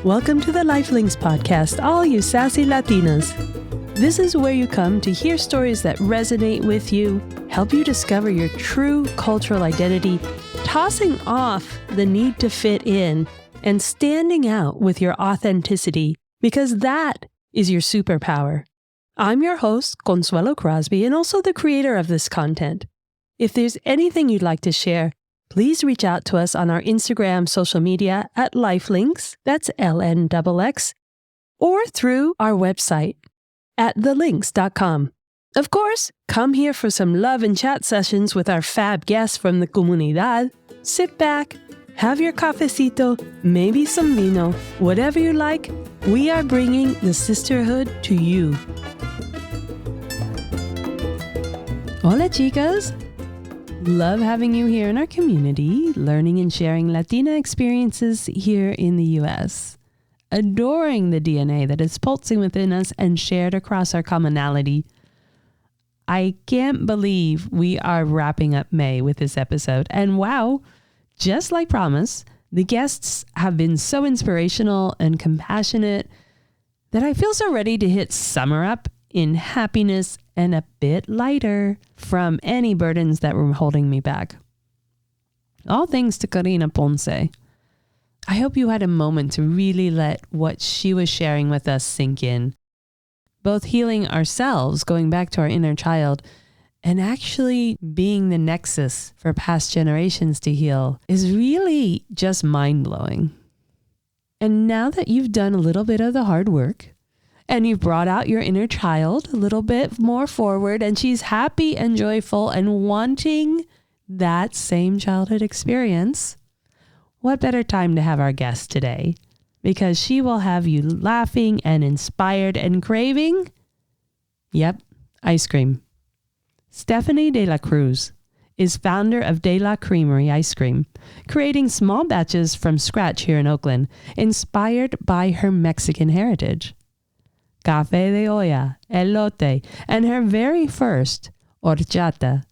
Welcome to the Lifelinks podcast, all you sassy Latinas. This is where you come to hear stories that resonate with you, help you discover your true cultural identity, tossing off the need to fit in, and standing out with your authenticity, because that is your superpower. I'm your host, Consuelo Crosby, and also the creator of this content. If there's anything you'd like to share, please reach out to us on our Instagram social media at Lifelinks, that's LNXX, or through our website at thelinks.com. Of course, come here for some love and chat sessions with our fab guests from the comunidad. Sit back, have your cafecito, maybe some vino, whatever you like. We are bringing the sisterhood to you. Hola, chicas. Love having you here in our community, learning and sharing Latina experiences here in the U.S. Adoring the DNA that is pulsing within us and shared across our commonality. I can't believe we are wrapping up May with this episode. And wow, just like promised, the guests have been so inspirational and compassionate that I feel so ready to hit summer up in happiness and a bit lighter from any burdens that were holding me back. All thanks to Karina Ponce. I hope you had a moment to really let what she was sharing with us sink in. Both healing ourselves, going back to our inner child, and actually being the nexus for past generations to heal is really just mind-blowing. And now that you've done a little bit of the hard work, and you've brought out your inner child a little bit more forward, and she's happy and joyful and wanting that same childhood experience, what better time to have our guest today? Because she will have you laughing and inspired and craving, yep, ice cream. Stephanie de la Cruz is founder of De La Creamery Ice Cream, creating small batches from scratch here in Oakland, inspired by her Mexican heritage. Café de olla, Elote, and her very first Horchata.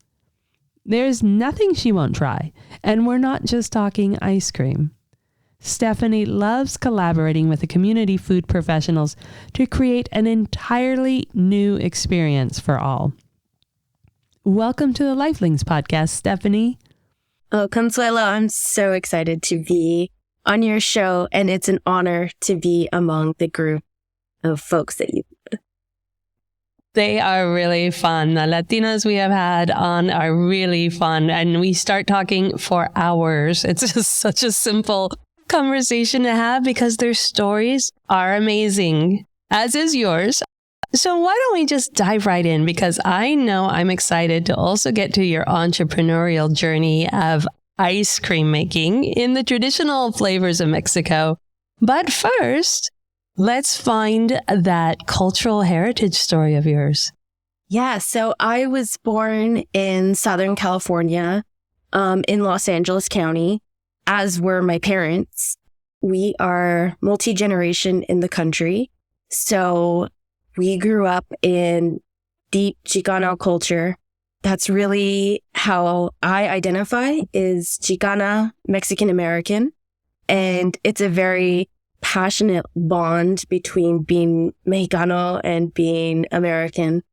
There's nothing she won't try, and we're not just talking ice cream. Stephanie loves collaborating with the community food professionals to create an entirely new experience for all. Welcome to the Lifelinks podcast, Stephanie. Oh, Consuelo, I'm so excited to be on your show, and it's an honor to be among the group of folks that you. They are really fun. The Latinas we have had on are really fun, and we start talking for hours. It's just such a simple conversation to have because their stories are amazing, as is yours. So why don't we just dive right in? Because I know I'm excited to also get to your entrepreneurial journey of ice cream making in the traditional flavors of Mexico. But first, let's find that cultural heritage story of yours. Yeah, so I was born in Southern California, in Los Angeles County, as were my parents. We are multi-generation in the country. So we grew up in deep Chicana culture. That's really how I identify, is Chicana, Mexican American. And it's a very passionate bond between being Mexicano and being American.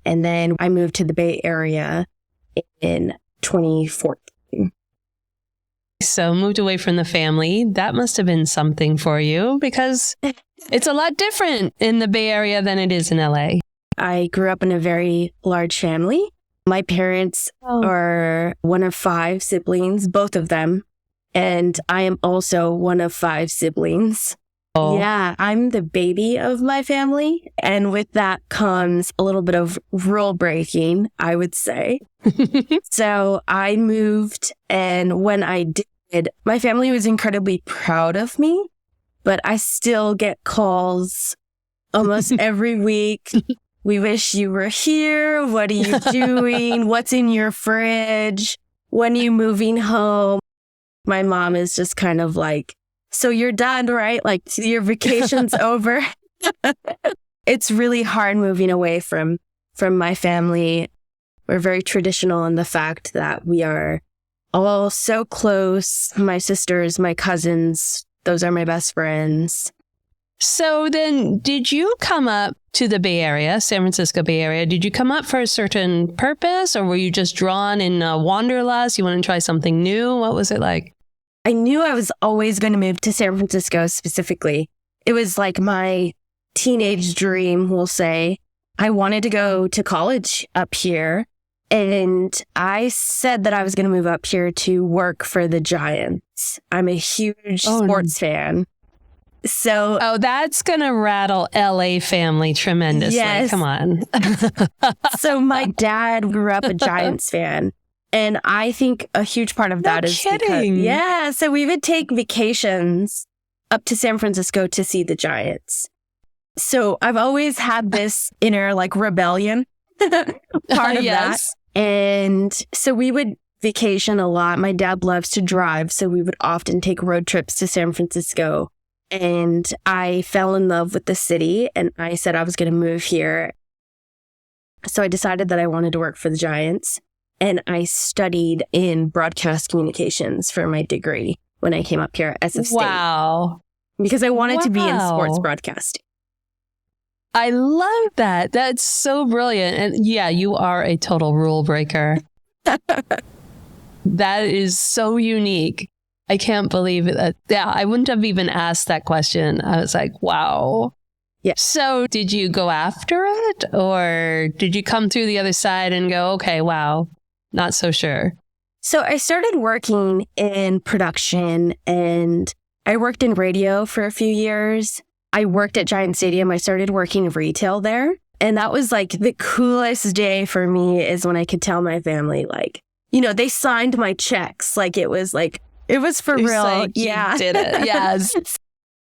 And then I moved to the Bay Area in 2014. So moved away from the family. That must have been something for you because it's a lot different in the Bay Area than it is in LA. I grew up in a very large family. My parents are one of 5 siblings, both of them. And I am also one of 5 siblings. Oh. Yeah, I'm the baby of my family. And with that comes a little bit of rule breaking, I would say. So I moved, and when I did, my family was incredibly proud of me, but I still get calls almost every week. We wish you were here. What are you doing? What's in your fridge? When are you moving home? My mom is just kind of like, so you're done, right? Like your vacation's over. It's really hard moving away from my family. We're very traditional in the fact that we are all so close. My sisters, my cousins, Those are my best friends. So then did you come up to the Bay Area, San Francisco Bay Area? Did you come up for a certain purpose, or were you just drawn in wanderlust? You want to try something new? What was it like? I knew I was always going to move to San Francisco specifically. It was like my teenage dream, we'll say. I wanted to go to college up here, and I said that I was going to move up here to work for the Giants. I'm a huge sports fan. So, that's going to rattle LA family tremendously. Yes. Come on. So my dad grew up a Giants fan. And I think a huge part of that is because, so we would take vacations up to San Francisco to see the Giants. So I've always had this inner rebellion part of that. And so we would vacation a lot. My dad loves to drive. So we would often take road trips to San Francisco. And I fell in love with the city, and I said I was going to move here. So I decided that I wanted to work for the Giants, and I studied in broadcast communications for my degree when I came up here as a state. Wow. Because I wanted to be in sports broadcasting. I love that. That's so brilliant. And yeah, you are a total rule breaker. That is so unique. I can't believe it. Yeah, I wouldn't have even asked that question. I was like, wow. Yeah. So did you go after it, or did you come through the other side and go, okay, wow, not so sure? So I started working in production, and I worked in radio for a few years. I worked at Giant Stadium. I started working retail there. And that was the coolest day for me is when I could tell my family, they signed my checks. It was for real. You did it. Yes.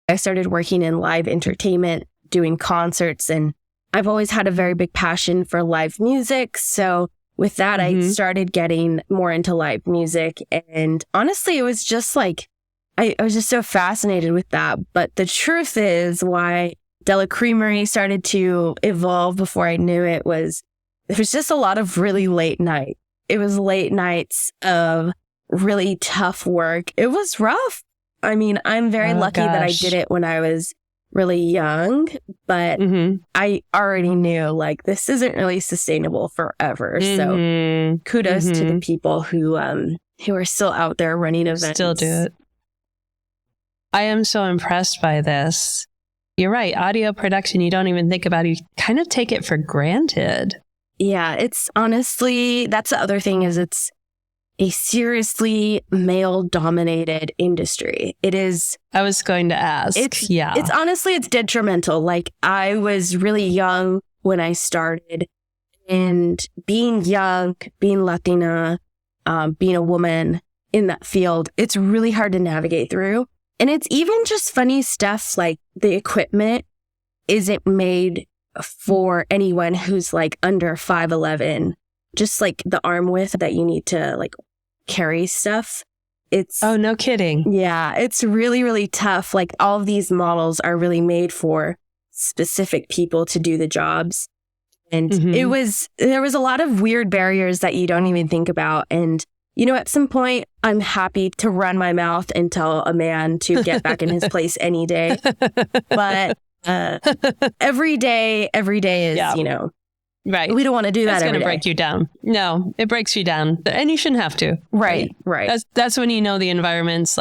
I started working in live entertainment, doing concerts, and I've always had a very big passion for live music. So with that, I started getting more into live music. And honestly, it was just I was just so fascinated with that. But the truth is why Creamery started to evolve before I knew it was just a lot of really late night. It was late nights of really tough work. It was rough. I mean, I'm very lucky that I did it when I was really young, but I already knew this isn't really sustainable forever. So kudos to the people who are still out there running events. Still do it. I am so impressed by this. You're right. Audio production, you don't even think about it. You kind of take it for granted. Yeah, it's honestly, that's the other thing is it's a seriously male-dominated industry. It is. I was going to ask. It's honestly, it's detrimental. I was really young when I started, and being young, being Latina, being a woman in that field, it's really hard to navigate through. And it's even just funny stuff like the equipment isn't made for anyone who's under 5'11". Just the arm width that you need to carry stuff. It's no kidding. Yeah, it's really, really tough. All of these models are really made for specific people to do the jobs. And there was a lot of weird barriers that you don't even think about. And, at some point, I'm happy to run my mouth and tell a man to get back in his place any day. But every day is, right. We don't want to do that. That's going to break you down. No, it breaks you down. And you shouldn't have to. Right. That's when the environment's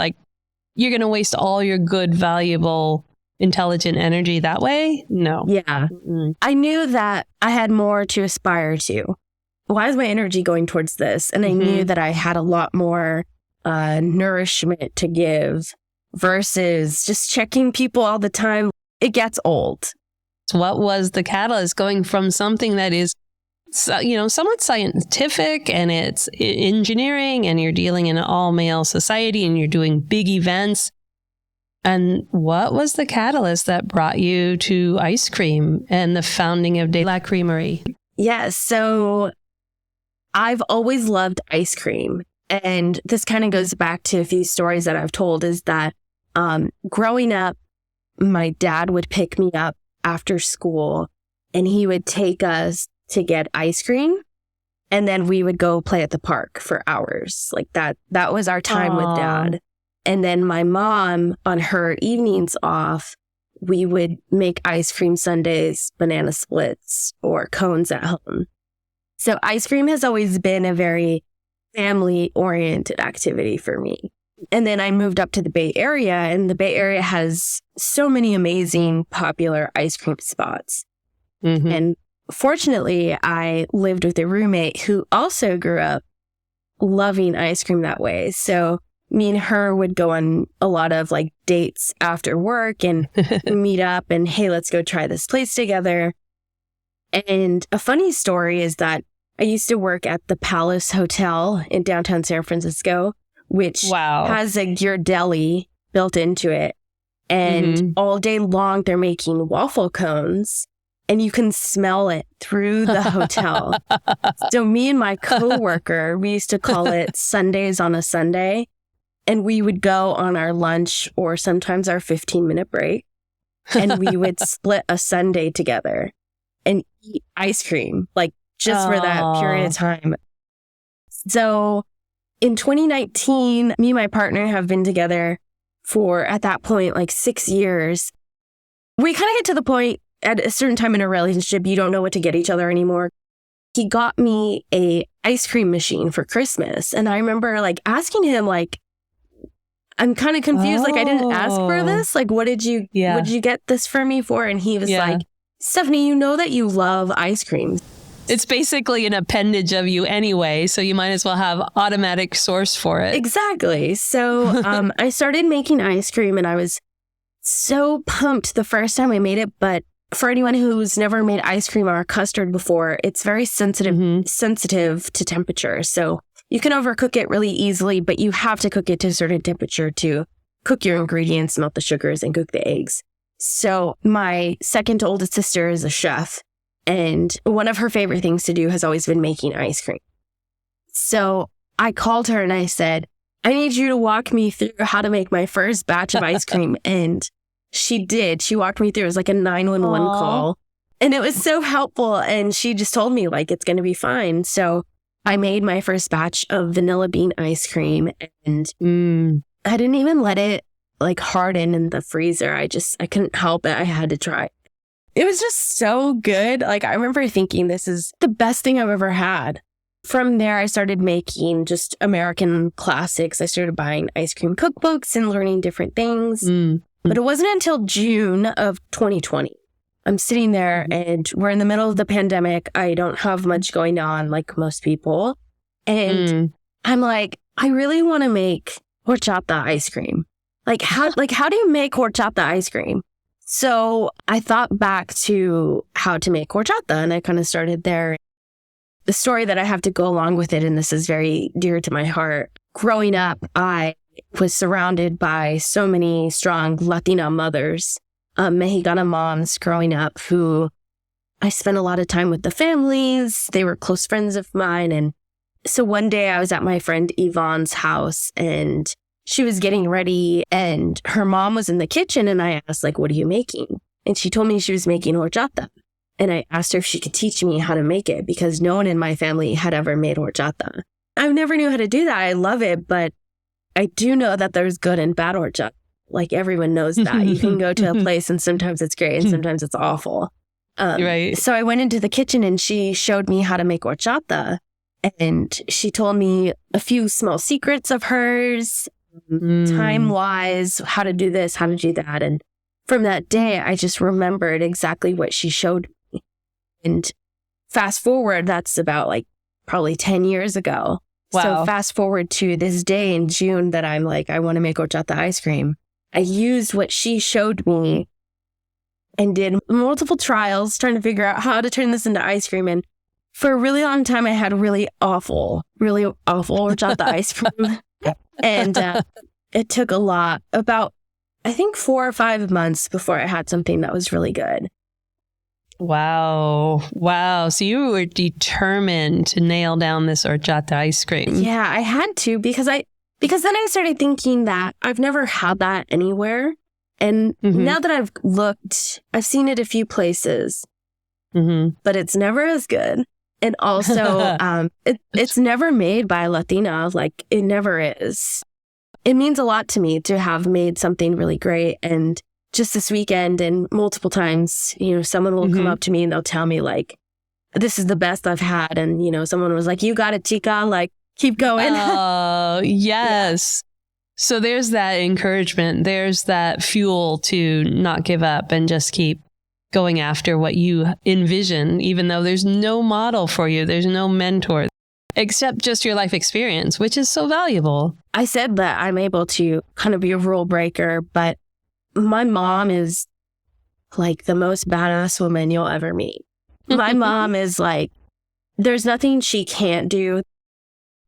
you're going to waste all your good, valuable, intelligent energy that way? No. Yeah. I knew that I had more to aspire to. Why is my energy going towards this? And I knew that I had a lot more nourishment to give versus just checking people all the time. It gets old. What was the catalyst going from something that is, somewhat scientific and it's engineering and you're dealing in an all male society and you're doing big events? And what was the catalyst that brought you to ice cream and the founding of De La Creamery? Yeah, so I've always loved ice cream. And this kind of goes back to a few stories that I've told is that growing up, my dad would pick me up after school and he would take us to get ice cream. And then we would go play at the park for hours. That was our time with Dad. And then my mom, on her evenings off, we would make ice cream sundaes, banana splits, or cones at home. So ice cream has always been a very family-oriented activity for me. And then I moved up to the Bay Area, and the Bay Area has so many amazing popular ice cream spots. Mm-hmm. And fortunately, I lived with a roommate who also grew up loving ice cream that way. So me and her would go on a lot of like dates after work and meet up and, hey, let's go try this place together. And a funny story is that I used to work at the Palace Hotel in downtown San Francisco, which has a Ghirardelli built into it. And all day long, they're making waffle cones. And you can smell it through the hotel. So me and my coworker, we used to call it Sundays on a Sunday. And we would go on our lunch or sometimes our 15-minute break. And we would split a sundae together and eat ice cream, like just for that period of time. So in 2019, me and my partner have been together for, at that point, like 6 years. We kind of get to the point at a certain time in a relationship, you don't know what to get each other anymore. He got me a ice cream machine for Christmas. And I remember like asking him, like, I'm kind of confused. Like, I didn't ask for this. Like, what did you get this for me for? And he was like, Stephanie, you know that you love ice cream. It's basically an appendage of you anyway, so you might as well have automatic source for it. Exactly. So I started making ice cream, and I was so pumped the first time I made it. But for anyone who's never made ice cream or custard before, it's very sensitive to temperature. So you can overcook it really easily, but you have to cook it to a certain temperature to cook your ingredients, melt the sugars, and cook the eggs. So my second oldest sister is a chef. And one of her favorite things to do has always been making ice cream. So I called her and I said, I need you to walk me through how to make my first batch of ice cream. And she did. She walked me through. It was like a 911 call. And it was so helpful. And she just told me, like, it's going to be fine. So I made my first batch of vanilla bean ice cream. And I didn't even let it like harden in the freezer. I couldn't help it. I had to try. It was just so good. Like, I remember thinking, this is the best thing I've ever had. From there, I started making just American classics. I started buying ice cream cookbooks and learning different things. But it wasn't until June of 2020. I'm sitting there and we're in the middle of the pandemic. I don't have much going on like most people. And I'm like, I really want to make horchata ice cream. How do you make horchata ice cream? So I thought back to how to make horchata, and I kind of started there. The story that I have to go along with it, and this is very dear to my heart. Growing up, I was surrounded by so many strong Latina mothers, Mexicana moms growing up who I spent a lot of time with the families. They were close friends of mine. And so one day I was at my friend Yvonne's house and she was getting ready and her mom was in the kitchen and I asked, like, what are you making? And she told me she was making horchata. And I asked her if she could teach me how to make it because no one in my family had ever made horchata. I never knew how to do that. I love it, but I do know that there's good and bad horchata. Like everyone knows that. You can go to a place and sometimes it's great and sometimes it's awful. Right. So I went into the kitchen and she showed me how to make horchata. And she told me a few small secrets of hers. Time-wise, how to do this, how to do that. And from that day, I just remembered exactly what she showed me. And fast forward, that's about like probably 10 years ago. Wow. So fast forward to this day in June that I'm like, I want to make horchata ice cream. I used what she showed me and did multiple trials trying to figure out how to turn this into ice cream. And for a really long time, I had really awful horchata ice cream. And it took a lot, about, I think 4 or 5 months before I had something that was really good. Wow. So you were determined to nail down this horchata ice cream. Yeah, I had to because then I started thinking that I've never had that anywhere. And now that I've looked, I've seen it a few places, but it's never as good. And also, it's never made by a Latina. Like, it never is. it means a lot to me to have made something really great. And just this weekend and multiple times, someone will come up to me and they'll tell me like, this is the best I've had. And, someone was like, you got it, chica, like, keep going. Oh, yes. Yeah. So there's that encouragement. There's that fuel to not give up and just keep going after what you envision, even though there's no model for you. There's no mentor except just your life experience, which is so valuable. I said that I'm able to kind of be a rule breaker, but my mom is like the most badass woman you'll ever meet. My mom is like, there's nothing she can't do.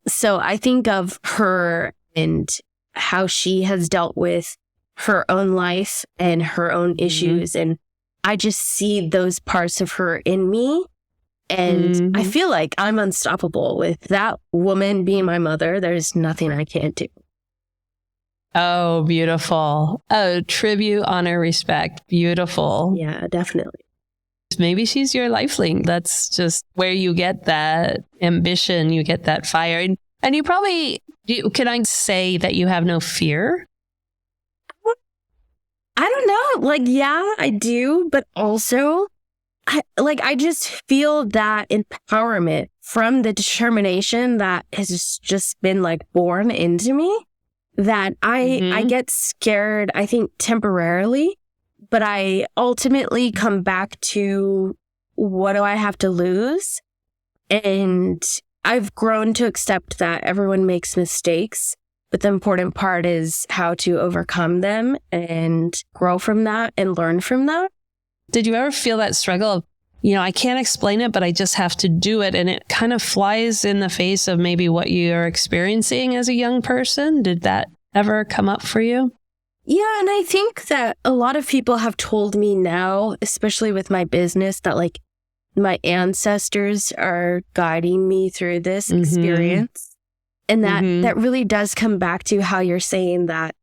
So I think of her and how she has dealt with her own life and her own issues. And I just see those parts of her in me. And I feel like I'm unstoppable with that woman being my mother. There's nothing I can't do. Oh, beautiful. Oh, tribute, honor, respect. Beautiful. Yeah, definitely. Maybe she's your lifelink. That's just where you get that ambition, you get that fire. And you probably, can I say that you have no fear? I don't know. Like, yeah, I do. But also, I just feel that empowerment from the determination that has just been like born into me, that I get scared, I think temporarily, but I ultimately come back to what do I have to lose? And I've grown to accept that everyone makes mistakes, but the important part is how to overcome them and grow from that and learn from that. Did you ever feel that struggle of, I can't explain it, but I just have to do it, and it kind of flies in the face of maybe what you're experiencing as a young person? Did that ever come up for you? Yeah, and I think that a lot of people have told me now, especially with my business, that like my ancestors are guiding me through this experience. And that really does come back to how you're saying that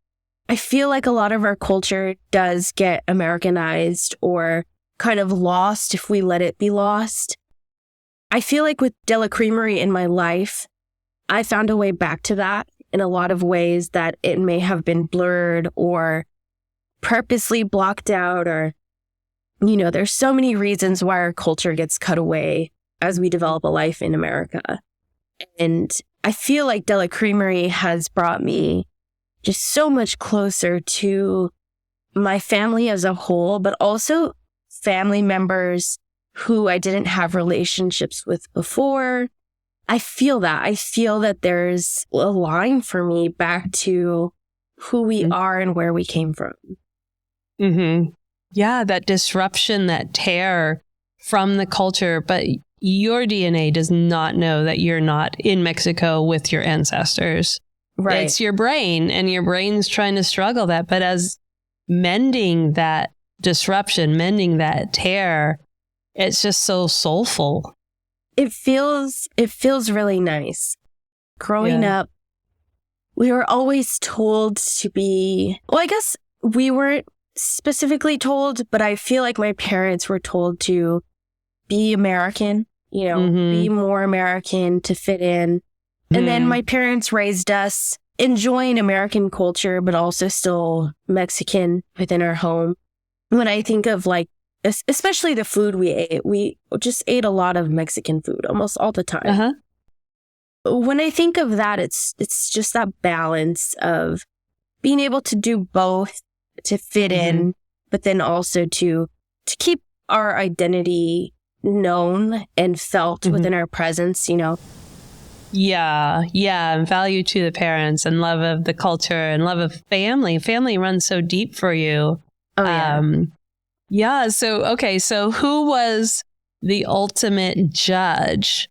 I feel like a lot of our culture does get Americanized or kind of lost if we let it be lost. I feel like with De La Creamery in my life, I found a way back to that in a lot of ways that it may have been blurred or purposely blocked out, or there's so many reasons why our culture gets cut away as we develop a life in America. And I feel like De La Creamery has brought me just so much closer to my family as a whole, but also family members who I didn't have relationships with before. I feel that there's a line for me back to who we are and where we came from. Yeah, that disruption, that tear from the culture. But your DNA does not know that you're not in Mexico with your ancestors. Right. It's your brain, and your brain's trying to struggle that. But as mending that disruption, mending that tear, it's just so soulful. It feels really nice. Growing up, we were always told to be, well, I guess we weren't specifically told, but I feel like my parents were told to be American, be more American to fit in. And then my parents raised us enjoying American culture, but also still Mexican within our home. When I think of like, especially the food we just ate a lot of Mexican food almost all the time. When I think of that, it's just that balance of being able to do both, to fit in, but then also to keep our identity known and felt within our presence, Yeah. And value to the parents and love of the culture and love of family. Family runs so deep for you. Oh, yeah. Yeah. So who was the ultimate judge?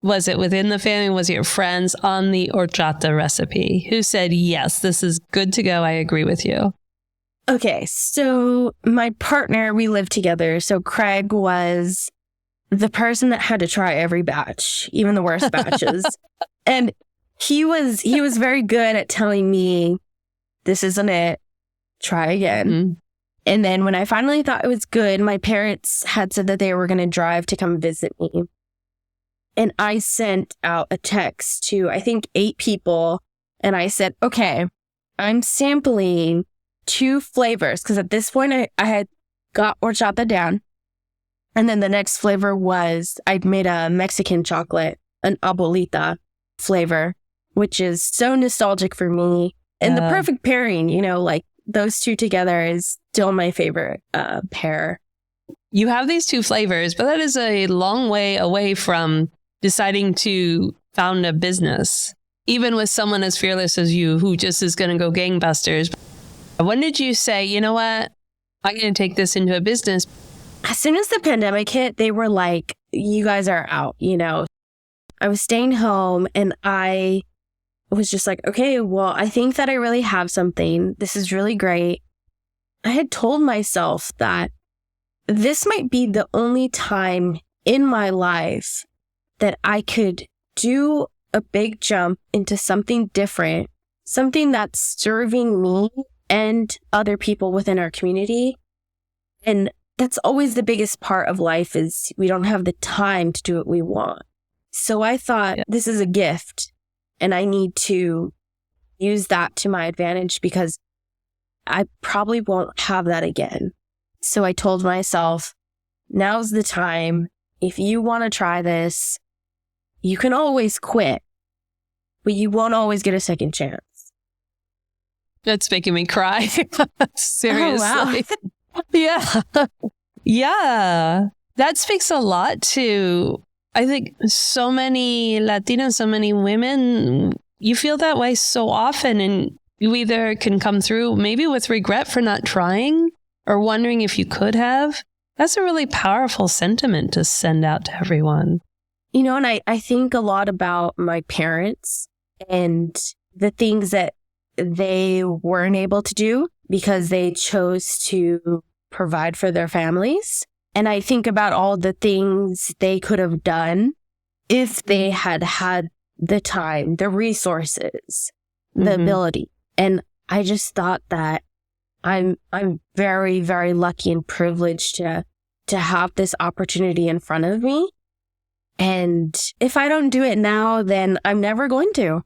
Was it within the family? Was it your friends on the horchata recipe? Who said, yes, this is good to go. I agree with you. Okay. So my partner, we lived together. So Craig was the person that had to try every batch, even the worst batches. And he was very good at telling me, this isn't it. Try again. And then when I finally thought it was good, my parents had said that they were going to drive to come visit me. And I sent out a text to, I think, 8 people. And I said, okay, I'm sampling 2 flavors because at this point I had got horchata down. And then the next flavor was I made a Mexican chocolate, an abuelita flavor, which is so nostalgic for me. And the perfect pairing, like those 2 together is still my favorite pair. You have these 2 flavors, but that is a long way away from deciding to found a business, even with someone as fearless as you who just is going to go gangbusters. When did you say, you know what, I'm going to take this into a business? As soon as the pandemic hit, they were like, you guys are out, I was staying home and I was just like, okay, well, I think that I really have something. This is really great. I had told myself that this might be the only time in my life that I could do a big jump into something different, something that's serving me and other people within our community. And that's always the biggest part of life is we don't have the time to do what we want. So I thought this is a gift and I need to use that to my advantage because I probably won't have that again. So I told myself, now's the time. If you want to try this, you can always quit, but you won't always get a second chance. That's making me cry. Seriously. Oh, wow. Yeah. Yeah. That speaks a lot to, I think, so many Latinas, so many women. You feel that way so often, and you either can come through maybe with regret for not trying or wondering if you could have. That's a really powerful sentiment to send out to everyone. And I think a lot about my parents and the things that they weren't able to do because they chose to provide for their families. And I think about all the things they could have done if they had had the time, the resources, the ability. And I just thought that I'm very, very lucky and privileged to have this opportunity in front of me. And if I don't do it now, then I'm never going to.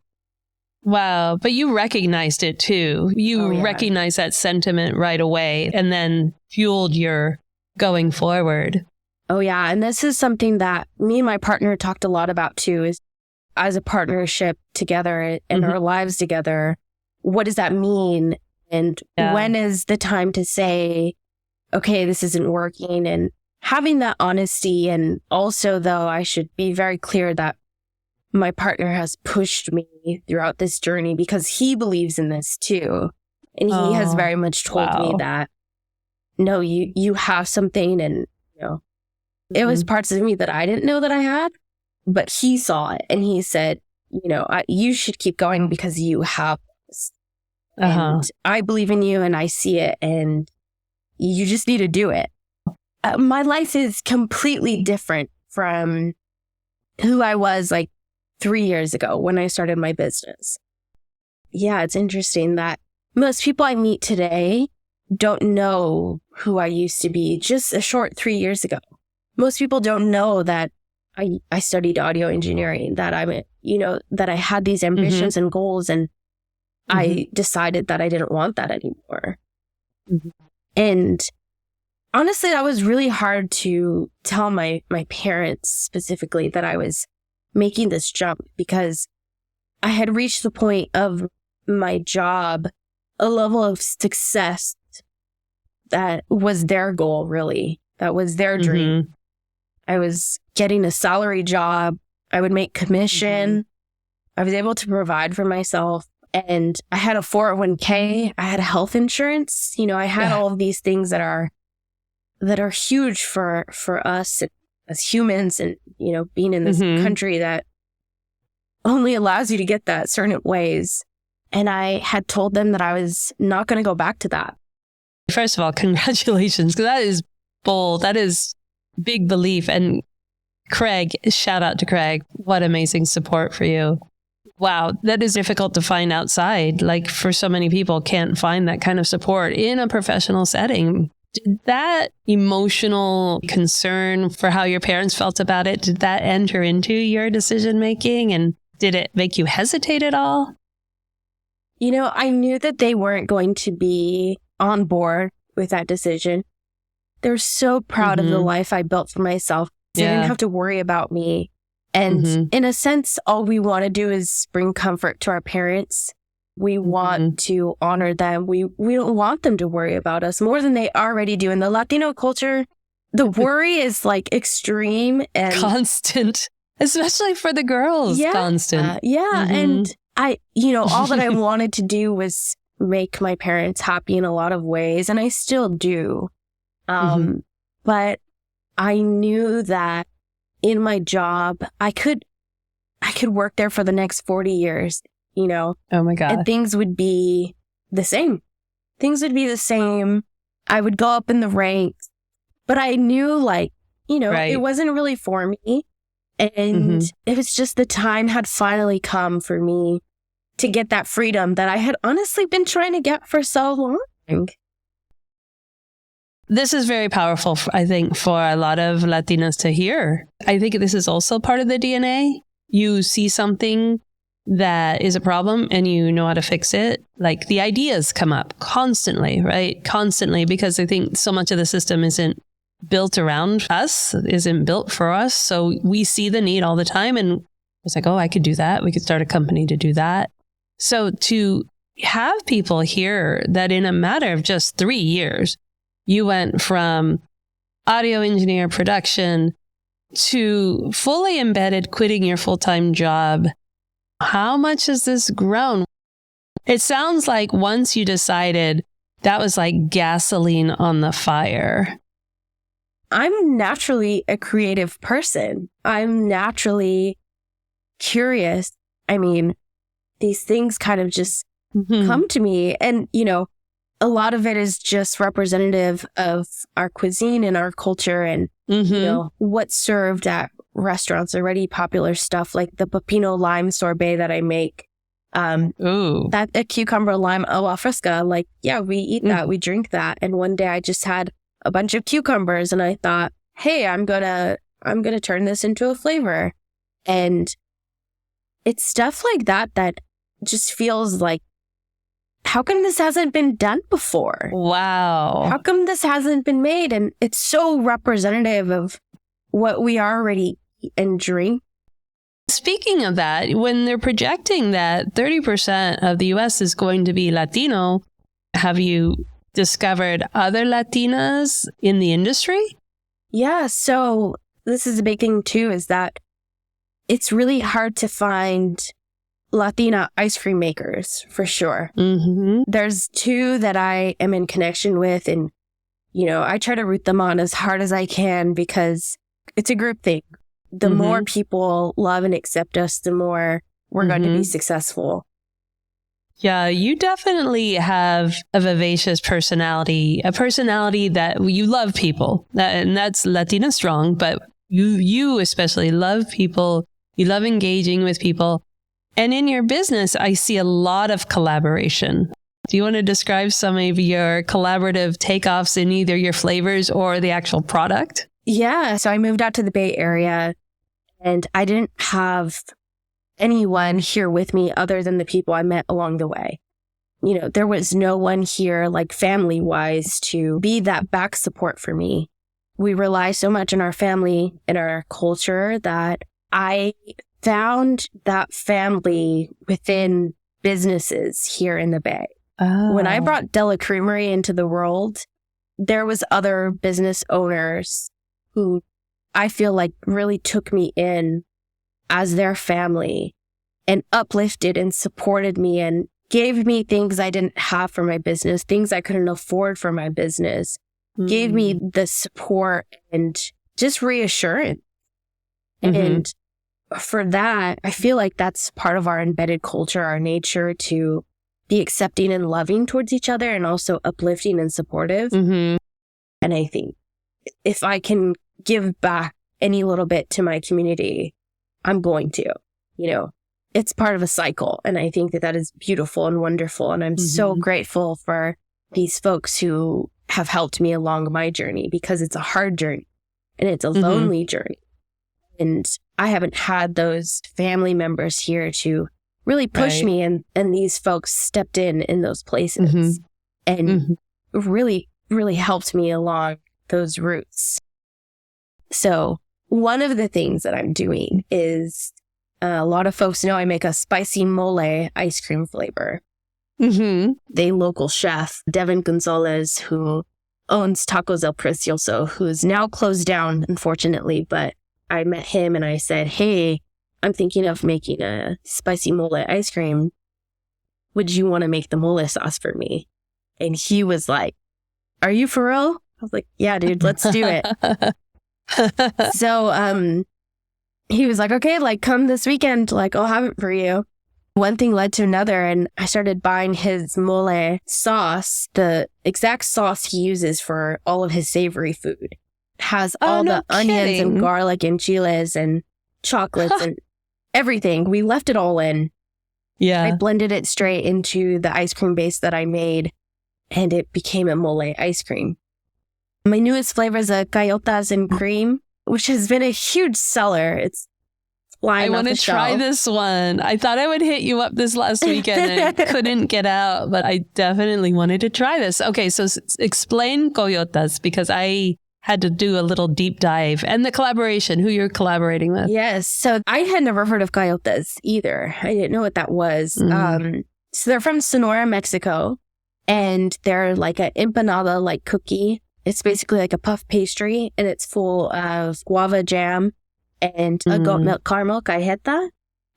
Wow. But you recognized it too. You recognized that sentiment right away and then fueled your going forward. Oh, yeah. And this is something that me and my partner talked a lot about too, is as a partnership together and our lives together, what does that mean? And when is the time to say, okay, this isn't working? And having that honesty. And also, though, I should be very clear that my partner has pushed me throughout this journey because he believes in this too. And he has very much told me that, no, you have something. And, it was parts of me that I didn't know that I had, but he saw it and he said, you should keep going because you have this. And I believe in you and I see it and you just need to do it. My life is completely different from who I was like 3 years ago when I started my business. Yeah, it's interesting that most people I meet today don't know who I used to be just a short 3 years ago. Most people don't know that I studied audio engineering, that that I had these ambitions and goals, and I decided that I didn't want that anymore. And honestly, that was really hard to tell my parents specifically that I was making this jump because I had reached the point of my job, a level of success that was their goal, really. That was their dream. I was getting a salary job. I would make commission. I was able to provide for myself. And I had a 401k. I had health insurance. I had all of these things that are huge for us as humans, and being in this country that only allows you to get that certain ways. And I had told them that I was not going to go back to that. First of all, congratulations, because that is bold. That is big belief. And Craig, shout out to Craig. What amazing support for you. Wow, that is difficult to find outside. Like, for so many people can't find that kind of support in a professional setting. Did that emotional concern for how your parents felt about it, did that enter into your decision making? And did it make you hesitate at all? I knew that they weren't going to be on board with that decision. They're so proud of the life I built for myself. They didn't have to worry about me. And in a sense, all we want to do is bring comfort to our parents. We want to honor them. We don't want them to worry about us more than they already do. In the Latino culture, the worry is like extreme and constant, especially for the girls. Constant. And all that I wanted to do was make my parents happy in a lot of ways, and I still do. But I knew that in my job, I could work there for the next 40 years, Oh my God. And things would be the same. I would go up in the ranks, but I knew it wasn't really for me. And it was just the time had finally come for me to get that freedom that I had honestly been trying to get for so long. This is very powerful, I think, for a lot of Latinas to hear. I think this is also part of the DNA. You see something that is a problem and you know how to fix it. Like the ideas come up constantly, right? Constantly, because I think so much of the system isn't built around us, isn't built for us. So we see the need all the time and it's like, oh, I could do that. We could start a company to do that. So to have people hear that in a matter of just 3 years, you went from audio engineer production to fully embedded, quitting your full-time job. How much has this grown? It sounds like once you decided, that was like gasoline on the fire. I'm naturally a creative person. I'm naturally curious. I mean, these things kind of just come to me. And, a lot of it is just representative of our cuisine and our culture and, what's served at restaurants, already popular stuff like the pepino lime sorbet that I make. That a cucumber lime agua fresca. We eat that, we drink that. And one day I just had a bunch of cucumbers and I thought, hey, I'm gonna turn this into a flavor. And it's stuff like that just feels like, how come this hasn't been done before? Wow. How come this hasn't been made? And it's so representative of what we already eat and drink. Speaking of that, when they're projecting that 30% of the U.S. is going to be Latino, have you discovered other Latinas in the industry? Yeah, so this is a big thing too, is that it's really hard to find Latina ice cream makers, for sure. There's 2 that I am in connection with, and, I try to root them on as hard as I can because it's a group thing. The more people love and accept us, the more we're going to be successful. Yeah, you definitely have a vivacious personality, a personality that you love people, and that's Latina strong, but you especially love people. You love engaging with people. And in your business, I see a lot of collaboration. Do you want to describe some of your collaborative takeoffs in either your flavors or the actual product? Yeah. So I moved out to the Bay Area and I didn't have anyone here with me other than the people I met along the way. There was no one here, like family-wise, to be that back support for me. We rely so much on our family and our culture that I found that family within businesses here in the Bay. When I brought Della Creamery into the world, there was other business owners who I feel like really took me in as their family and uplifted and supported me and gave me things I didn't have for my business, things I couldn't afford for my business, gave me the support and just reassurance. And for that, I feel like that's part of our embedded culture, our nature to be accepting and loving towards each other and also uplifting and supportive. And I think if I can give back any little bit to my community, I'm going to, it's part of a cycle. And I think that is beautiful and wonderful. And I'm so grateful for these folks who have helped me along my journey because it's a hard journey and it's a lonely journey. And I haven't had those family members here to really pushed me. And these folks stepped in those places and really, really helped me along those routes. So one of the things that I'm doing is a lot of folks know I make a spicy mole ice cream flavor. The local chef, Devin Gonzalez, who owns Tacos El Precioso, who's now closed down, unfortunately, but I met him and I said, hey, I'm thinking of making a spicy mole ice cream. Would you want to make the mole sauce for me? And he was like, are you for real? I was like, yeah, dude, let's do it. So he was like, okay, like come this weekend, like I'll have it for you. One thing led to another, and I started buying his mole sauce, the exact sauce he uses for all of his savory food. It has all the onions and garlic and chiles and chocolates and everything. We left it all in. Yeah. I blended it straight into the ice cream base that I made, and it became a mole ice cream. My newest flavor is a cayotas and cream, which has been a huge seller. It's flying off the shelf. I want to try this one. I thought I would hit you up this last weekend and I couldn't get out, but I definitely wanted to try this. Okay, so explain cayotas, because I had to do a little deep dive, and the collaboration, who you're collaborating with. Yes. So I had never heard of cayotas either. I didn't know what that was. So they're from Sonora, Mexico, and they're like an empanada like cookie. It's basically like a puff pastry, and it's full of guava jam and a goat milk caramel, cajeta.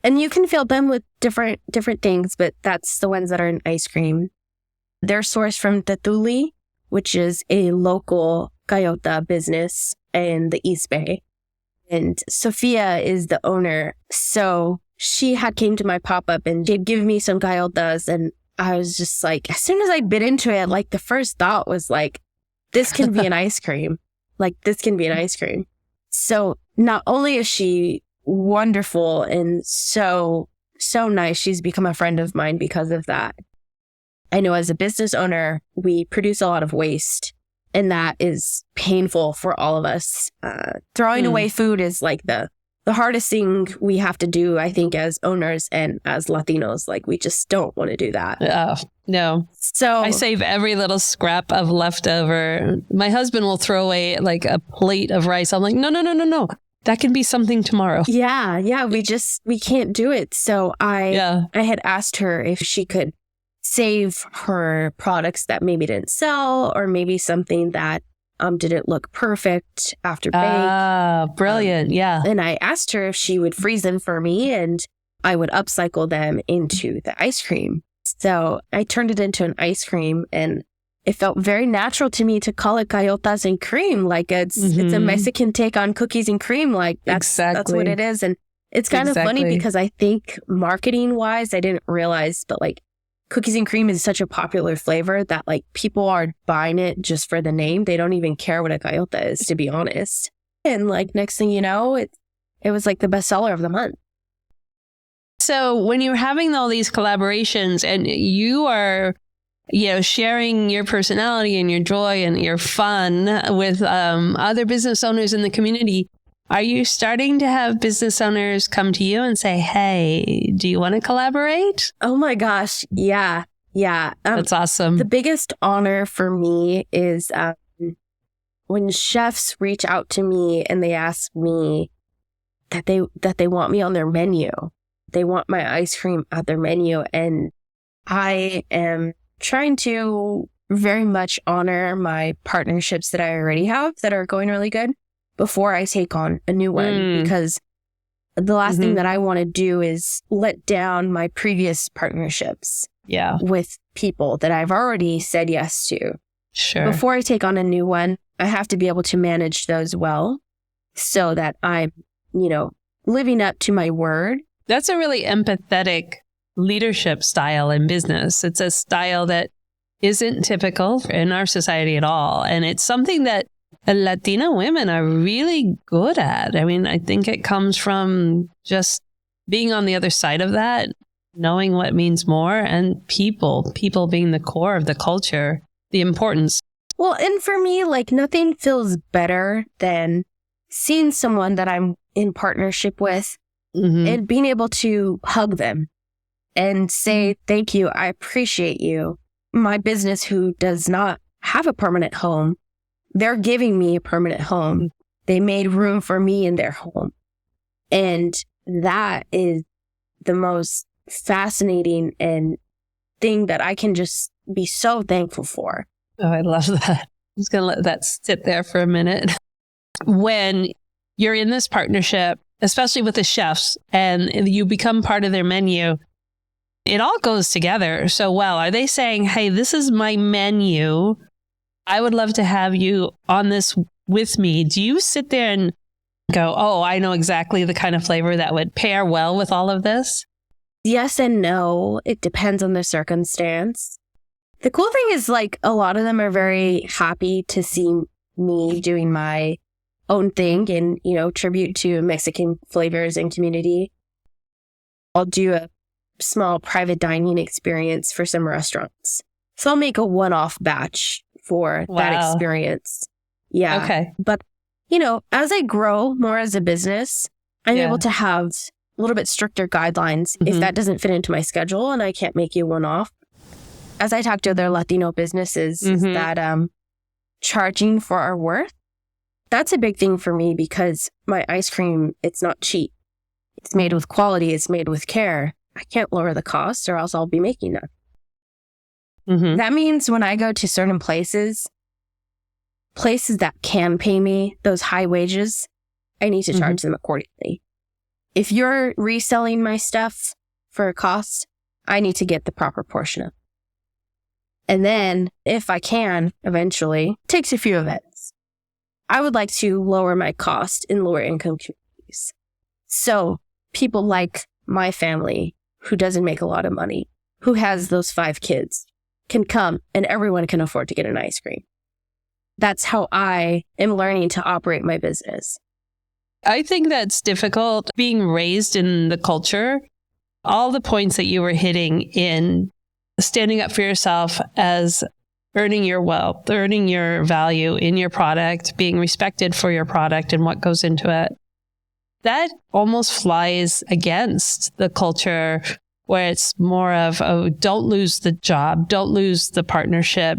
And you can fill them with different things, but that's the ones that are in ice cream. They're sourced from Tetuli, which is a local cayota business in the East Bay. And Sophia is the owner. So she had came to my pop-up and she'd give me some cayotas. And I was just like, as soon as I bit into it, like the first thought was like, this can be an ice cream. Like this can be an ice cream. So not only is she wonderful and so nice, she's become a friend of mine because of that. I know as a business owner, we produce a lot of waste, and that is painful for all of us. Throwing away food is like the hardest thing we have to do, I think, as owners and as Latinos. Like, we just don't want to do that. No. So I save every little scrap of leftover. My husband will throw away like a plate of rice. I'm like, no. That can be something tomorrow. Yeah. We can't do it. So I had asked her if she could save her products that maybe didn't sell, or maybe something that didn't look perfect after bake. Brilliant. Yeah. And I asked her if she would freeze them for me and I would upcycle them into the ice cream. So I turned it into an ice cream, and it felt very natural to me to call it cayotas and cream. Like it's a Mexican take on cookies and cream. Like that's what it is. And it's kind of funny because I think marketing wise, I didn't realize, but like cookies and cream is such a popular flavor that like people are buying it just for the name. They don't even care what a cayota is, to be honest. And like next thing you know, it was like the bestseller of the month. So when you're having all these collaborations and you are, sharing your personality and your joy and your fun with other business owners in the community, are you starting to have business owners come to you and say, hey, do you want to collaborate? Oh my gosh. Yeah. That's awesome. The biggest honor for me is when chefs reach out to me and they ask me that they want me on their menu. They want my ice cream at their menu. And I am trying to very much honor my partnerships that I already have that are going really good before I take on a new one, because the last thing that I want to do is let down my previous partnerships with people that I've already said yes to. Sure. Before I take on a new one, I have to be able to manage those well so that I'm, living up to my word. That's a really empathetic leadership style in business. It's a style that isn't typical in our society at all. And it's something that Latina women are really good at. I mean, I think it comes from just being on the other side of that, knowing what means more, and people being the core of the culture, the importance. Well, and for me, like nothing feels better than seeing someone that I'm in partnership with and being able to hug them and say, thank you, I appreciate you. My business, who does not have a permanent home, they're giving me a permanent home. They made room for me in their home. And that is the most fascinating and thing that I can just be so thankful for. Oh, I love that. I'm just going to let that sit there for a minute. When you're in this partnership, especially with the chefs, and you become part of their menu, it all goes together so well. Are they saying, hey, this is my menu. I would love to have you on this with me. Do you sit there and go, oh, I know exactly the kind of flavor that would pair well with all of this? Yes and no. It depends on the circumstance. The cool thing is, like, a lot of them are very happy to see me doing my own thing and, you know, tribute to Mexican flavors and community. I'll do a small private dining experience for some restaurants. So I'll make a one-off batch for that experience. Yeah. Okay. But, you know, as I grow more as a business, I'm able to have a little bit stricter guidelines if that doesn't fit into my schedule and I can't make you one-off. As I talk to other Latino businesses, is that charging for our worth, that's a big thing for me because my ice cream, it's not cheap. It's made with quality. It's made with care. I can't lower the cost or else I'll be making none. That means when I go to certain places that can pay me those high wages, I need to charge them accordingly. If you're reselling my stuff for a cost, I need to get the proper portion of it. And then, if I can, eventually, takes a few events, I would like to lower my cost in lower income communities. So people like my family, who doesn't make a lot of money, who has those 5 kids, can come and everyone can afford to get an ice cream. That's how I am learning to operate my business. I think that's difficult being raised in the culture. All the points that you were hitting in standing up for yourself as earning your wealth, earning your value in your product, being respected for your product and what goes into it. That almost flies against the culture where it's more of, oh, don't lose the job, don't lose the partnership.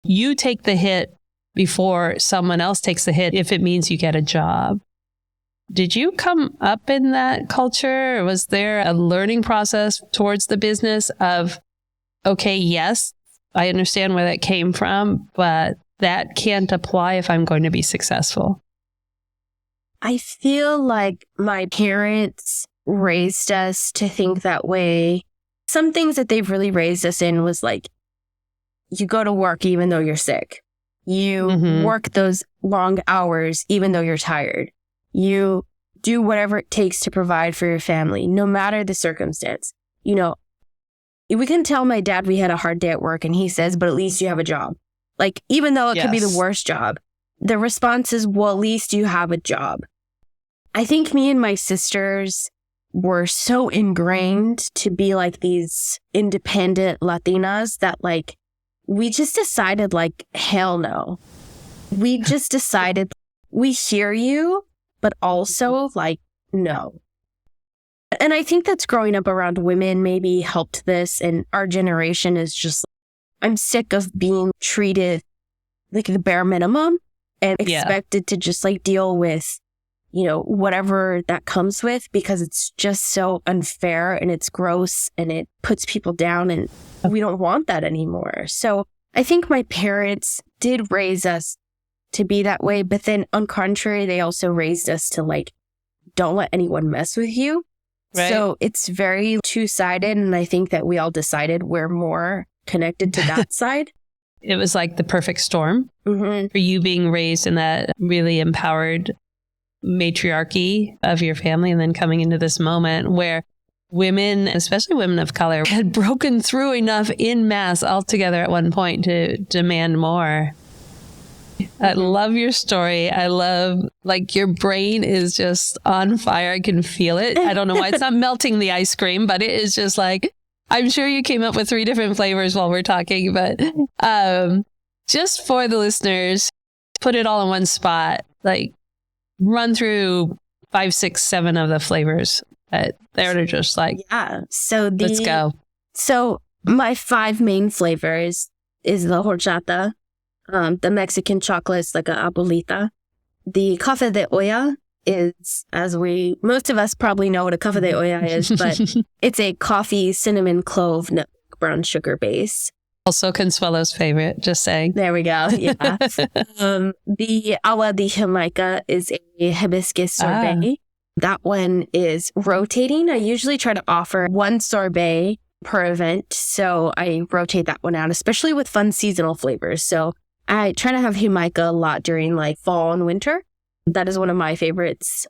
You take the hit before someone else takes the hit if it means you get a job. Did you come up in that culture? Was there a learning process towards the business of, okay, yes, I understand where that came from, but that can't apply if I'm going to be successful? I feel like my parents raised us to think that way. Some things that they've really raised us in was like, you go to work even though you're sick. You work those long hours even though you're tired. You do whatever it takes to provide for your family, no matter the circumstance. You know, we can tell my dad we had a hard day at work and he says, but at least you have a job. Like, even though it could be the worst job, the response is, well, at least you have a job. I think me and my sisters were so ingrained to be like these independent Latinas that, like, we just decided, like, hell no. We just decided, we hear you, but also, like, no. And I think that's growing up around women maybe helped this. And our generation is just, I'm sick of being treated like the bare minimum and expected to just like deal with, you know, whatever that comes with, because it's just so unfair and it's gross and it puts people down, and we don't want that anymore. So I think my parents did raise us to be that way. But then on contrary, they also raised us to like, don't let anyone mess with you. Right. So it's very two-sided. And I think that we all decided we're more connected to that side. It was like the perfect storm for you being raised in that really empowered matriarchy of your family, and then coming into this moment where women, especially women of color, had broken through enough en masse altogether at one point to demand more. I love your story. I love, like, your brain is just on fire. I can feel it. I don't know why it's not melting the ice cream, but it is just like, I'm sure you came up with 3 different flavors while we're talking, but just for the listeners, put it all in one spot, like run through 5, 6, 7 of the flavors But they're just like, yeah. Let's go. So my 5 main flavors is the horchata, the Mexican chocolates like a abuelita. The café de olla is, most of us probably know what a café de olla is, but it's a coffee, cinnamon, clove, nutmeg, brown sugar base. Also Consuelo's favorite, just saying. There we go. Yeah. The agua de Jamaica is a hibiscus sorbet. That one is rotating. I usually try to offer 1 sorbet per event. So I rotate that one out, especially with fun seasonal flavors. So I try to have Jamaica a lot during like fall and winter. That is one of my favorites.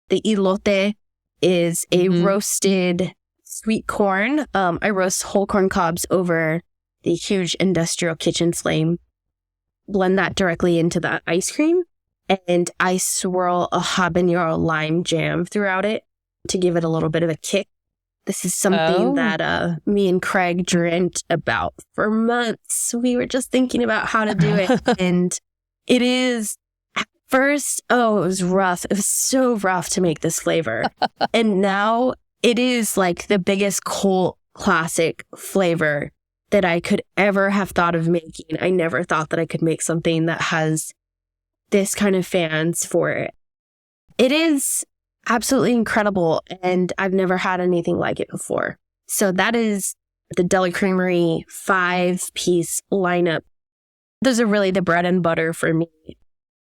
The elote is a roasted sweet corn. I roast whole corn cobs over the huge industrial kitchen flame, blend that directly into the ice cream, and I swirl a habanero lime jam throughout it to give it a little bit of a kick. This is something that me and Craig dreamt about for months. We were just thinking about how to do it. And it is, at first, it was rough. It was so rough to make this flavor. And now it is like the biggest cult classic flavor that I could ever have thought of making. I never thought that I could make something that has this kind of fans for it. It is absolutely incredible, and I've never had anything like it before. So that is the Deli Creamery 5-piece lineup. Those are really the bread and butter for me.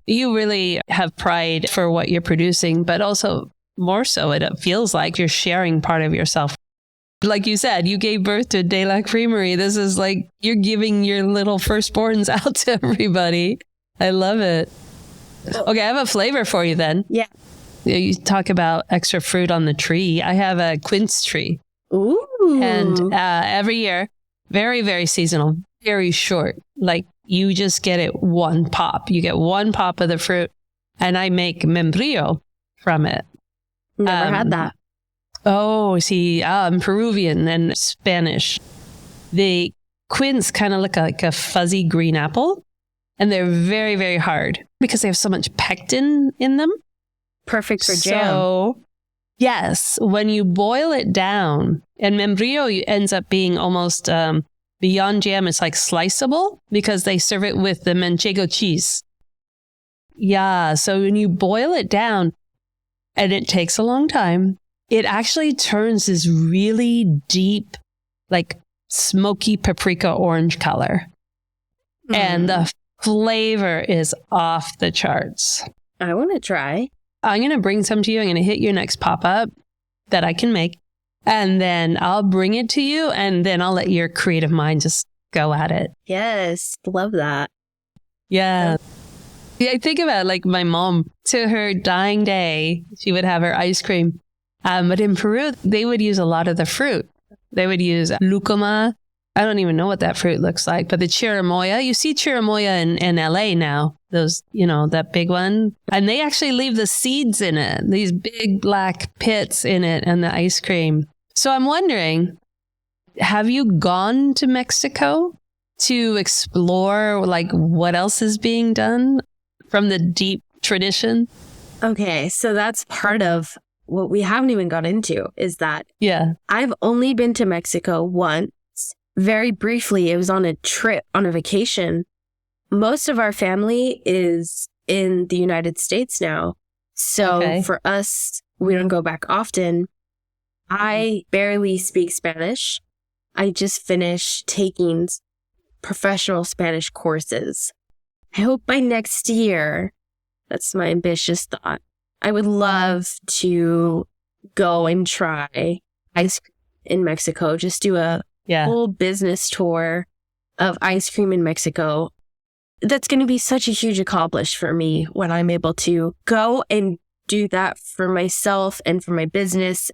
You really have pride for what you're producing, but also more so, it feels like you're sharing part of yourself. Like you said, you gave birth to De La Creamery. This is like you're giving your little firstborns out to everybody. I love it. Okay, I have a flavor for you then. Yeah. You talk about extra fruit on the tree. I have a quince tree. Ooh. And every year, very, very seasonal, very short. Like you just get it 1 pop. You get 1 pop of the fruit. And I make membrillo from it. Never had that. Oh, see, I'm Peruvian and Spanish. The quince kind of look like a fuzzy green apple, and they're very, very hard because they have so much pectin in them. Perfect for jam. So, yes, when you boil it down, and membrillo ends up being almost beyond jam, it's like sliceable because they serve it with the manchego cheese. Yeah, so when you boil it down, and it takes a long time, it actually turns this really deep, like smoky paprika orange color. And the flavor is off the charts. I want to try. I'm going to bring some to you. I'm going to hit your next pop-up that I can make. And then I'll bring it to you. And then I'll let your creative mind just go at it. Yes. Love that. Yeah. I think about like my mom, to her dying day, she would have her ice cream. But in Peru, they would use a lot of the fruit. They would use lucuma. I don't even know what that fruit looks like, but the chirimoya, you see chirimoya in LA now, those, that big one. And they actually leave the seeds in it, these big black pits in it and the ice cream. So I'm wondering, have you gone to Mexico to explore like what else is being done from the deep tradition? Okay, so that's part of what we haven't even got into is that I've only been to Mexico once. Very briefly, it was on a trip, on a vacation. Most of our family is in the United States now. So for us, we don't go back often. I barely speak Spanish. I just finished taking professional Spanish courses. I hope by next year, that's my ambitious thought, I would love to go and try ice cream in Mexico. Just do a full business tour of ice cream in Mexico. That's going to be such a huge accomplishment for me when I'm able to go and do that for myself and for my business.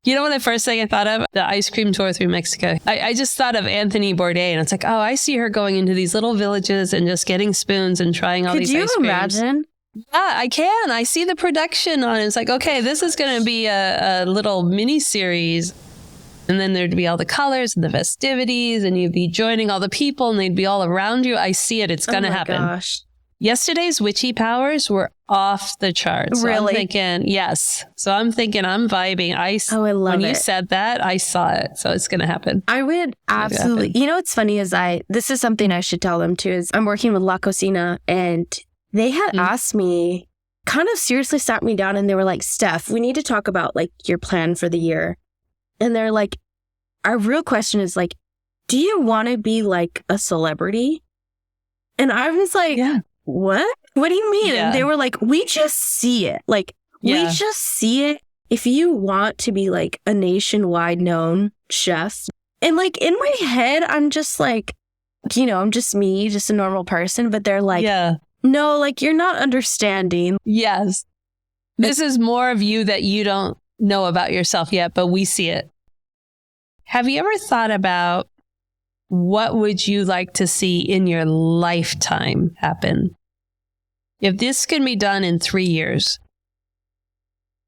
You know what the first thing I thought of? The ice cream tour through Mexico. I just thought of Anthony Bourdain. And it's like, I see her going into these little villages and just getting spoons and trying all these ice creams. Could you imagine? Yeah, I can. I see the production on it. It's like, okay, this is going to be a little mini series. And then there'd be all the colors and the festivities and you'd be joining all the people and they'd be all around you. I see it. It's going to happen. Gosh. Yesterday's witchy powers were off the charts. So Really? I'm thinking, yes. So I'm thinking I'm vibing. I love when it. you said that, I saw it. So it's going to happen. I would absolutely. You know what's funny is this is something I should tell them too, is I'm working with La Cocina, and they had asked me, kind of seriously sat me down, and they were like, Steph, we need to talk about like your plan for the year. And they're like, our real question is like, do you want to be like a celebrity? And I was like, what? What do you mean? Yeah. And they were like, we just see it. Like, we just see it. If you want to be like a nationwide known chef, and like in my head, I'm just like, you know, I'm just me, just a normal person. But they're like, no, like you're not understanding. Yes. This is more of you that you don't know about yourself yet, but we see it. Have you ever thought about what would you like to see in your lifetime happen? If this can be done in 3 years,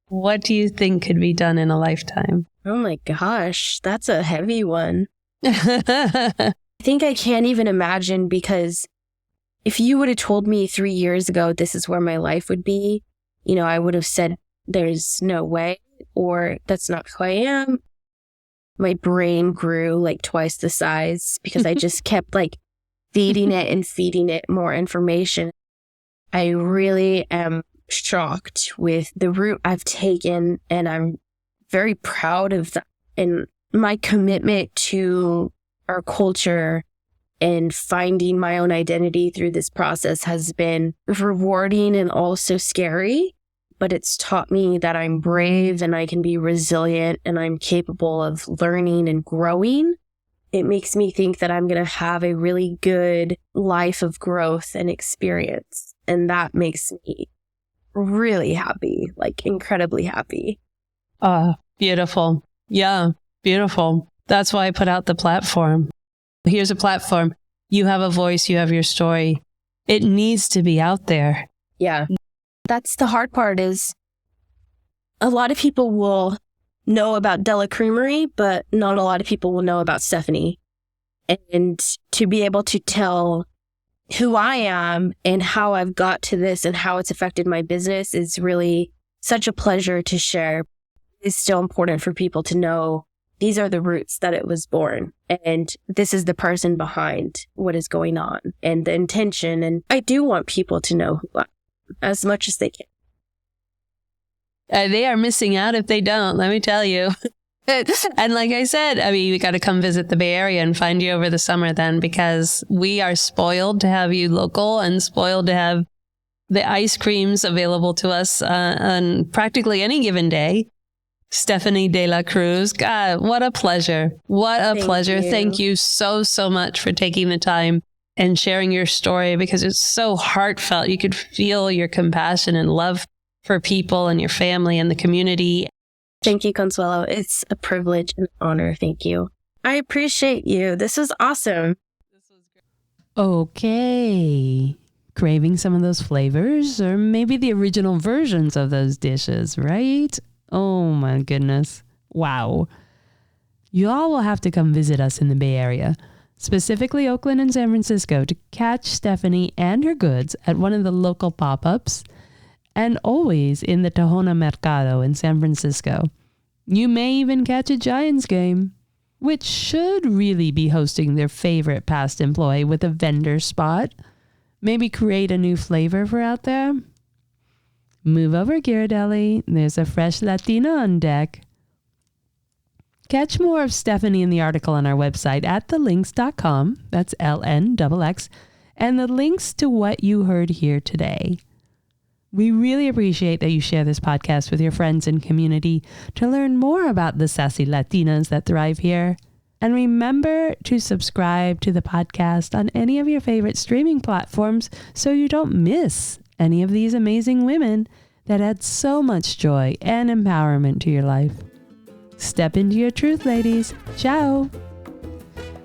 what do you think could be done in a lifetime? Oh my gosh, that's a heavy one. I think I can't even imagine, because if you would have told me 3 years ago this is where my life would be, you know, I would have said there's no way, or that's not who I am. My brain grew like twice the size because I just kept like feeding it more information. I really am shocked with the route I've taken, and I'm very proud of that. And my commitment to our culture and finding my own identity through this process has been rewarding and also scary. But it's taught me that I'm brave and I can be resilient and I'm capable of learning and growing. It makes me think that I'm going to have a really good life of growth and experience. And that makes me really happy, like incredibly happy. Beautiful. Yeah, beautiful. That's why I put out the platform. Here's a platform. You have a voice. You have your story. It needs to be out there. Yeah. That's the hard part, is a lot of people will know about Della Creamery, but not a lot of people will know about Stephanie. And to be able to tell who I am and how I've got to this and how it's affected my business is really such a pleasure to share. It's still important for people to know these are the roots that it was born. And this is the person behind what is going on and the intention. And I do want people to know who I am as much as they can. They are missing out if they don't, let me tell you. And like I said, I mean, we got to come visit the Bay Area and find you over the summer then, because we are spoiled to have you local and spoiled to have the ice creams available to us on practically any given day. Stephanie de la Cruz. God, what a pleasure. What a pleasure. Thank you so, so much for taking the time and sharing your story, because it's so heartfelt. You could feel your compassion and love for people and your family and the community. Thank you, Consuelo. It's a privilege and honor. Thank you. I appreciate you. This was awesome. Okay. Craving some of those flavors, or maybe the original versions of those dishes, right? Oh my goodness. Wow. You all will have to come visit us in the Bay Area, specifically Oakland and San Francisco, to catch Stephanie and her goods at one of the local pop-ups, and always in the Tohono Mercado in San Francisco. You may even catch a Giants game, which should really be hosting their favorite past employee with a vendor spot. Maybe create a new flavor for out there. Move over, Ghirardelli. There's a fresh Latina on deck. Catch more of Stephanie in the article on our website at thelinks.com. That's LNXX. And the links to what you heard here today. We really appreciate that you share this podcast with your friends and community to learn more about the sassy Latinas that thrive here. And remember to subscribe to the podcast on any of your favorite streaming platforms so you don't miss any of these amazing women that add so much joy and empowerment to your life. Step into your truth, ladies. Ciao.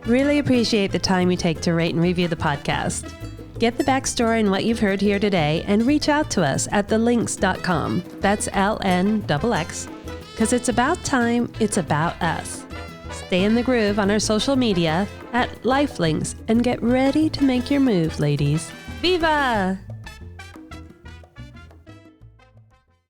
Really appreciate the time you take to rate and review the podcast. Get the backstory and what you've heard here today and reach out to us at thelinks.com. That's LNXX. Because it's about time, it's about us. Stay in the groove on our social media at Lifelinks and get ready to make your move, ladies. Viva!